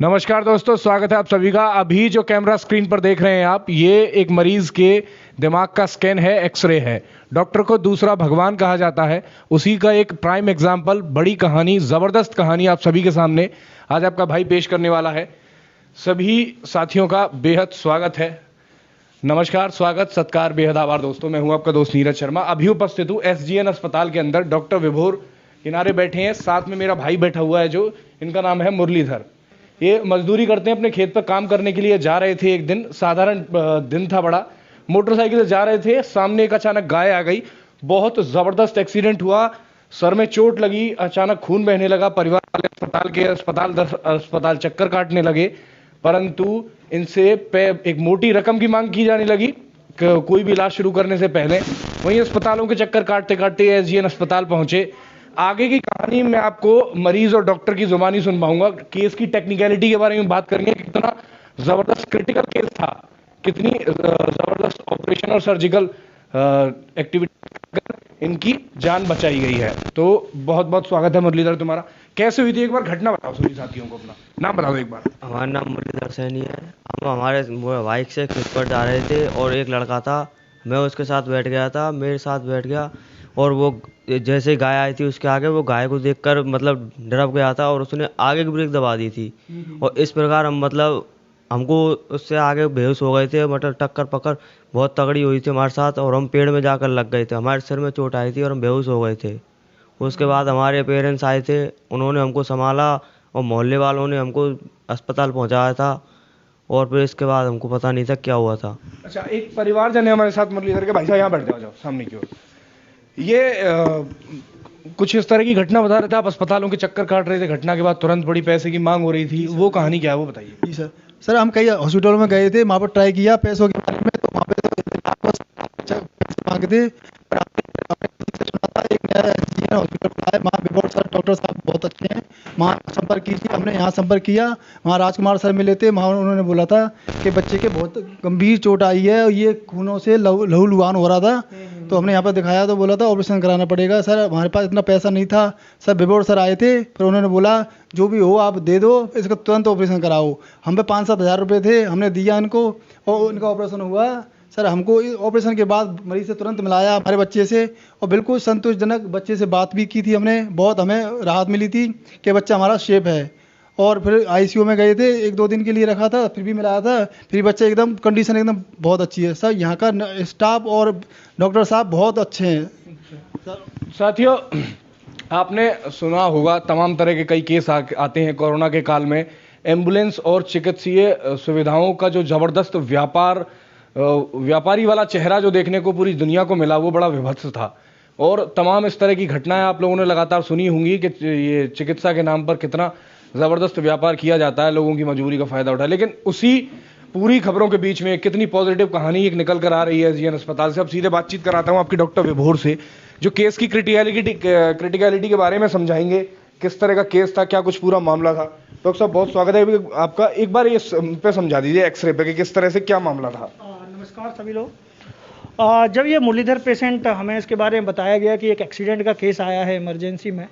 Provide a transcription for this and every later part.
नमस्कार दोस्तों, स्वागत है आप सभी का। अभी जो कैमरा स्क्रीन पर देख रहे हैं आप, ये एक मरीज के दिमाग का स्कैन है, एक्सरे है। डॉक्टर को दूसरा भगवान कहा जाता है, उसी का एक प्राइम एग्जाम्पल, बड़ी कहानी, जबरदस्त कहानी आप सभी के सामने आज आपका भाई पेश करने वाला है। सभी साथियों का बेहद स्वागत है। नमस्कार, स्वागत, सत्कार, बेहद आभार दोस्तों। मैं हूं आपका दोस्त नीरज शर्मा। अभी उपस्थित हूं एसजीएन अस्पताल के अंदर। डॉक्टर विभोर किनारे बैठे हैं, साथ में मेरा भाई बैठा हुआ है, जो इनका नाम है मुरलीधर। ये मजदूरी करते हैं, अपने खेत पर काम करने के लिए जा रहे थे। एक दिन साधारण दिन था, बड़ा मोटरसाइकिल से जा रहे थे, सामने एक अचानक गाय आ गई। बहुत जबरदस्त एक्सीडेंट हुआ, सर में चोट लगी, अचानक खून बहने लगा। परिवार वाले अस्पताल चक्कर काटने लगे, परंतु इनसे एक मोटी रकम की मांग की जाने लगी कोई भी इलाज शुरू करने से पहले। वहीं अस्पतालों के चक्कर काटते काटते एसजीएन अस्पताल पहुंचे। आगे की कहानी मैं आपको मरीज और डॉक्टर की जुबानी सुनवाऊंगा। केस की टेक्निकलिटी के बारे में बात करेंगे, कितना जबरदस्त क्रिटिकल केस था, कितनी जबरदस्त ऑपरेशन और सर्जिकल एक्टिविटी इनकी जान बचाई गई है। तो बहुत बहुत स्वागत है मुरलीधर तुम्हारा। कैसे हुई थी, एक बार घटना बताओ सभी साथियों को, अपना नाम बताओ एक बार। हमारा नाम मुरलीधर सैनी है। हम हमारे बाइक से खेत पर जा रहे थे और एक लड़का था, मैं उसके साथ बैठ गया था, मेरे साथ बैठ गया। और वो जैसे गाय आई थी उसके आगे, वो गाय को देखकर मतलब डर गया था और उसने आगे की ब्रेक दबा दी थी। और इस प्रकार हम मतलब हमको उससे आगे बेहोश हो गए थे। मतलब टक्कर पकड़ बहुत तगड़ी हुई थी हमारे साथ और हम पेड़ में जाकर लग गए थे। हमारे सिर में चोट आई थी और हम बेहोश हो गए थे। उसके बाद हमारे पेरेंट्स आए थे, उन्होंने हमको संभाला और मोहल्ले वालों ने हमको अस्पताल पहुंचाया था। और फिर इसके बाद हमको पता नहीं था क्या हुआ था। अच्छा, एक परिवारजन है हमारे साथ मुरलीधर के। भाई साहब यहाँ बैठ जाओ, जाओ सामने की ओर। ये कुछ इस तरह की घटना बता रहे थे आप, अस्पतालों के चक्कर काट रहे थे, घटना के बाद तुरंत बड़ी पैसे की मांग हो रही थी, वो कहानी क्या है वो बताइए। जी सर। सर हम कई हॉस्पिटलों में गए थे, वहाँ पर ट्राई किया पैसों के बारे में, तो वहाँ पे तो पैसे मांगे थे। पर आपने सुना था एक नया एसजीएन हॉस्पिटल खुला है, वहाँ विभोर सर डॉक्टर साहब बहुत अच्छे हैं, वहाँ संपर्क कीजिए। हमने यहाँ संपर्क किया, वहाँ राजकुमार सर मिले थे, वहाँ उन्होंने बोला था कि बच्चे के बहुत गंभीर चोट आई है और ये खूनों से लहूलुहान हो रहा था। तो हमने यहाँ पर दिखाया तो बोला था ऑपरेशन कराना पड़ेगा। सर हमारे पास इतना पैसा नहीं था। सर विभोर सर आए थे, फिर उन्होंने बोला जो भी हो आप दे दो, इसका तुरंत ऑपरेशन कराओ। हम पे 5-7 हज़ार रुपये थे, हमने दिया इनको और उनका ऑपरेशन हुआ। सर हमको ऑपरेशन के बाद मरीज से तुरंत मिलाया हमारे बच्चे से, और बिल्कुल संतोषजनक बच्चे से बात भी की थी हमने, बहुत हमें राहत मिली थी कि बच्चा हमारा सेफ है। और फिर आईसीयू में गए थे, 1-2 दिन के लिए रखा था, फिर भी मिलाया था, फिर बच्चे एकदम कंडीशन एकदम बहुत अच्छी है। सर यहाँ का स्टाफ और डॉक्टर साहब बहुत अच्छे हैं। साथियों, आपने सुना होगा तमाम तरह के कई केस आते हैं कोरोना के काल में। एम्बुलेंस और चिकित्सीय सुविधाओं का जो जबरदस्त व्यापारी वाला चेहरा जो देखने को पूरी दुनिया को मिला, वो बड़ा विभत्स था। और तमाम इस तरह की घटनाएं आप लोगों ने लगातार सुनी होंगी कि ये चिकित्सा के नाम पर कितना जबरदस्त व्यापार किया जाता है, लोगों की मजबूरी का फायदा उठाया। लेकिन उसी पूरी खबरों के बीच में कितनी पॉजिटिव कहानी एक निकल कर आ रही है एसजीएन अस्पताल से। अब सीधे बातचीत कराता हूं आपकी डॉक्टर विभोर से, जो केस की क्रिटिकलिटी के बारे में समझाएंगे। किस तरह का केस था, क्या कुछ पूरा मामला था। डॉक्टर साहब बहुत स्वागत है आपका। एक बार ये पे समझा दीजिए एक्सरे पे कि किस तरह से क्या मामला था। नमस्कार सभी लोग। जब ये मुरलीधर पेशेंट, हमें इसके बारे में बताया गया कि एक एक्सीडेंट का केस आया है इमरजेंसी में,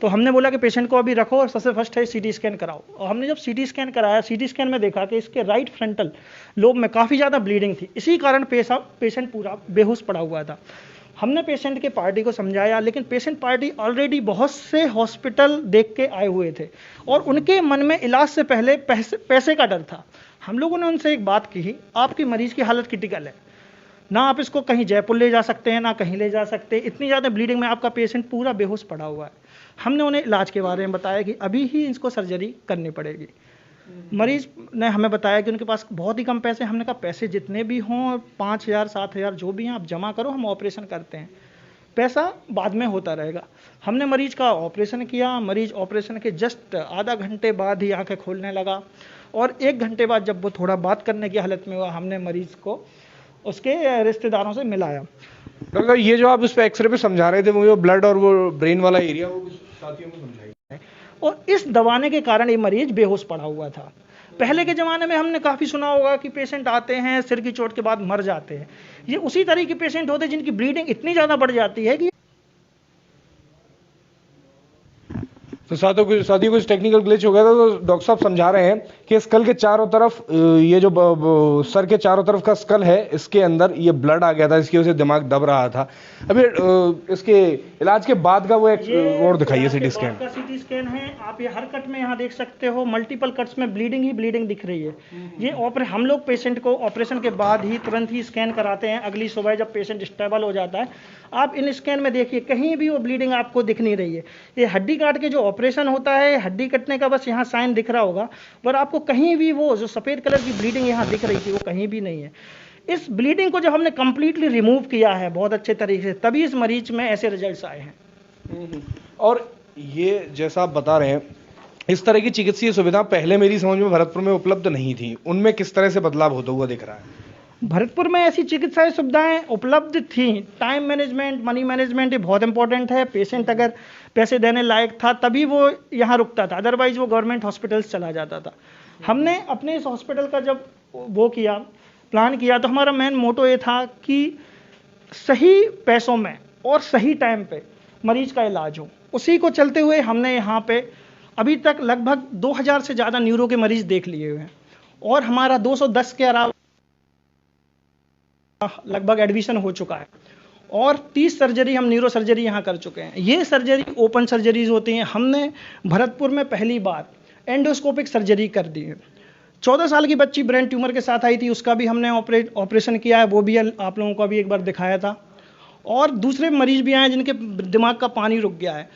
तो हमने बोला कि पेशेंट को अभी रखो और सबसे फर्स्ट है सीटी स्कैन कराओ। और हमने जब सीटी स्कैन कराया, सीटी स्कैन में देखा कि इसके राइट फ्रंटल लोब में काफ़ी ज़्यादा ब्लीडिंग थी। इसी कारण पेशेंट पूरा बेहोश पड़ा हुआ था। हमने पेशेंट के पार्टी को समझाया, लेकिन पेशेंट पार्टी ऑलरेडी बहुत से हॉस्पिटल देख के आए हुए थे और उनके मन में इलाज से पहले पैसे का डर था। हम लोगों ने उनसे एक बात की, आपकी मरीज़ की हालत क्रिटिकल है, ना आप इसको कहीं जयपुर ले जा सकते हैं ना कहीं ले जा सकते, इतनी ज़्यादा ब्लीडिंग में आपका पेशेंट पूरा बेहोश पड़ा हुआ है। हमने उन्हें इलाज के बारे में बताया कि अभी ही इसको सर्जरी करनी पड़ेगी। मरीज ने हमें बताया कि उनके पास बहुत ही कम पैसे। हमने कहा पैसे जितने भी हों, 5,000 7,000 जो भी हैं आप जमा करो, हम ऑपरेशन करते हैं, पैसा बाद में होता रहेगा। हमने मरीज का ऑपरेशन किया। मरीज ऑपरेशन के जस्ट आधा घंटे बाद ही आंखें खोलने लगा और 1 घंटे बाद जब वो थोड़ा बात करने की हालत में हुआ, हमने मरीज को उसके रिश्तेदारों से मिलाया। डॉक्टर, ये जो आप उस पर एक्सरे पे समझा रहे थे, वो ब्लड और वो ब्रेन वाला एरिया, वो साथियों को समझाइए। और इस दबाने के कारण ये मरीज बेहोश पड़ा हुआ था। पहले के ज़माने में हमने काफ़ी सुना होगा कि पेशेंट आते हैं, सिर की चोट के बाद मर जाते हैं। ये उसी तरह के पेशेंट होते हैं जिनकी ब्लीडिंग इतनी ज़्यादा बढ़ जाती है कि तो साथियों कुछ टेक्निकल ग्लिच हो गया था, तो डॉक्टर साहब समझा रहे हैं कि स्कल के चारों तरफ ये जो सर के चारों तरफ का स्कल है, इसके अंदर ये ब्लड आ गया था, इसकी वजह से दिमाग दब रहा था। अभी इसके इलाज के बाद का वो एक और दिखाइए सीटी स्कैन। का सीटी स्कैन है, आप ये हर कट में यहाँ देख सकते हो, मल्टीपल कट्स में ब्लीडिंग ही ब्लीडिंग दिख रही है। ये हम लोग पेशेंट को ऑपरेशन के बाद ही तुरंत ही स्कैन कराते हैं, अगली सुबह जब पेशेंट स्टेबल हो जाता है। आप इन स्कैन में देखिए, कहीं भी वो ब्लीडिंग आपको दिख नहीं रही है। ये हड्डी काट के जो ऑपरेशन होता है, हड्डी कटने का बस यहाँ साइन दिख रहा होगा, पर आपको कहीं भी वो जो सफ़ेद कलर की ब्लीडिंग यहाँ दिख रही थी वो कहीं भी नहीं है। इस ब्लीडिंग को जब हमने कंप्लीटली रिमूव किया है बहुत अच्छे तरीके से, तभी इस मरीज में ऐसे रिजल्ट्स आए हैं। और ये जैसा आप बता रहे हैं, इस तरह की चिकित्सीय सुविधा पहले मेरी समझ में भरतपुर में उपलब्ध नहीं थी, उनमें किस तरह से बदलाव होता हुआ दिख रहा है? भरतपुर में ऐसी चिकित्सा सुविधाएं उपलब्ध थी। टाइम मैनेजमेंट, मनी मैनेजमेंट ये बहुत इंपॉर्टेंट है। पेशेंट अगर पैसे देने लायक था तभी वो यहाँ रुकता था, अदरवाइज वो गवर्नमेंट हॉस्पिटल्स चला जाता था। हमने अपने इस हॉस्पिटल का जब वो किया, प्लान किया, तो हमारा मेन मोटो ये था कि सही पैसों में और सही टाइम पे मरीज का इलाज हो। उसी को चलते हुए हमने यहाँ पे अभी तक लगभग 2000 से ज़्यादा न्यूरो के मरीज देख लिए हुए हैं, और हमारा 210 के अलावा लगभग एडमिशन हो चुका है, और 30 सर्जरी हम न्यूरो सर्जरी यहाँ कर चुके हैं। ये सर्जरी ओपन सर्जरीज होती हैं। हमने भरतपुर में पहली बार एंडोस्कोपिक सर्जरी कर दी है। 14 साल की बच्ची ब्रेन ट्यूमर के साथ आई थी, उसका भी हमने ऑपरेशन किया है, वो भी आप लोगों को भी एक बार दिखाया था। और दूसरे मरीज भी आए जिनके दिमाग का पानी रुक गया है,